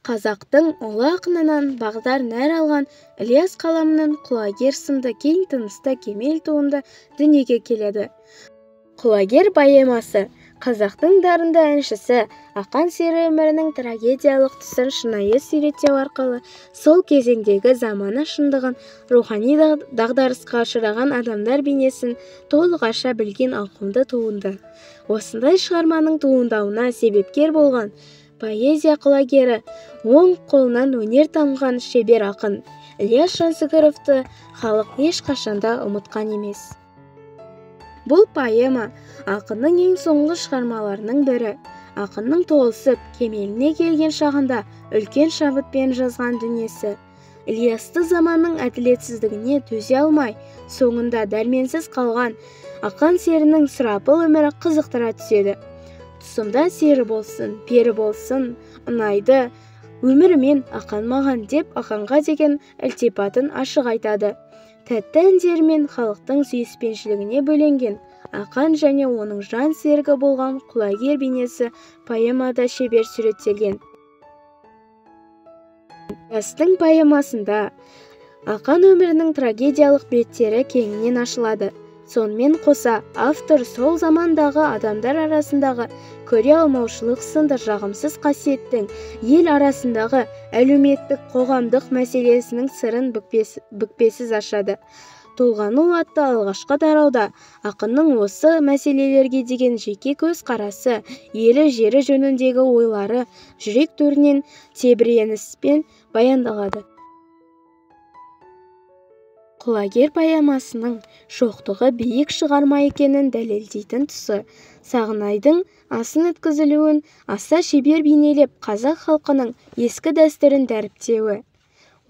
Қазақтың ұлы ақынынан бағдар нәр алған Ілияс қаламынан құлагер сынды кең тынысты кемел туынды дүниеге келеді. Құлагер поэмасы қазақтың дарынды әншісі ақан сері өмірінің трагедиялық тұсын шынайы суреттеу арқылы сол кезеңдегі замана шындығын, рухани дағдарысқа ұшыраған адамдар бейнесін толық аша білген ауқымды туынды. Осындай шығарманың туындауына себепкер болған поэзия құлагері, оң қолынан өнер тамған шебер ақын Ілияс Жансүгіровті халық ешқашанда ұмытқан емес. Бұл поэма ақынның ең соңғы шығармаларының бірі. Ақынның толысып, кемеліне келген шағында үлкен шабытпен жазған дүниесі. Ілиясты заманның әділетсіздігіне төзе алмай, соңында дәрменсіз қалған ақан серінің сұрапыл өмірі қызықтыра түседі. Тұсымда сері болсын, пері болсын, ұнайды, өмірімен ақан маған деп ақанға деген ілтипатын ашық айтады. Тәтті әндерімен халықтың сүйіспеншілігіне бөленген ақан және оның жан серігі болған құлагер бейнесі поэмада шебер суреттелген. Ілиястың поэмасында ақан өмірінің трагедиялық беттері кеңінен ашылады. Сонымен қоса автор сол замандағы адамдар арасындағы көре алмаушылық сынды жағымсыз қасиеттің ел арасындағы әлеуметтік қоғамдық мәселесінің сырын бүкпесіз ашады. Толғану атты алғашқы тарауда ақынның осы мәселелерге деген жеке көзқарасы, елі жері жөніндегі ойлары жүрек төрінен тебіреніспен баяндалады. Құлагер поэмасының шоқтығы биік шығарма екенін дәлелдейтін тұсы, Сағынайдың асын өткізілуін аса шебер бейнелеп қазақ халқының ескі дәстүрін дәріптеуі.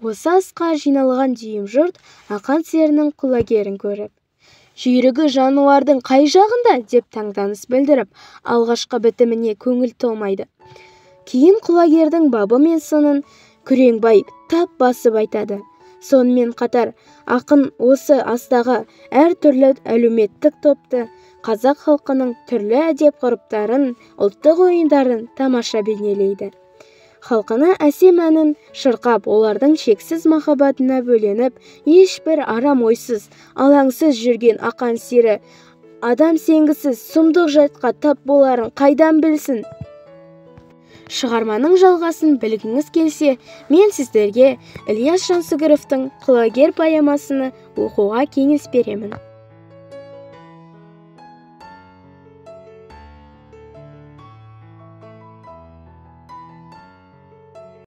Осы асқа жиналған дүйім жұрт ақан серінің құлагерін көріп, жүйрігі жануардың қай жағында деп таңданыс білдіріп, алғашқы бітіміне көңіл толмайды. Кейін құлагердің бабы мен сынын Күреңбай тап басып айтады. Сонымен қатар ақын осы астағы әр түрлі әлеуметтік топты, қазақ халқының түрлі әдеп ғұрыптарын, ұлттық ойындарын тамаша бейнелейді. Халқына әсем әнін шырқап, олардың шексіз махаббатына бөленіп, ешбір арам ойсыз, алаңсыз жүрген ақан сері адам сенгісіз сұмдық жайтқа тап боларын қайдан білсін? Шығарманың жалғасын білгіңіз келсе, мен сіздерге Ілияс Жансүгіровтің құлагер поэмасыны оқуға кеңес беремін.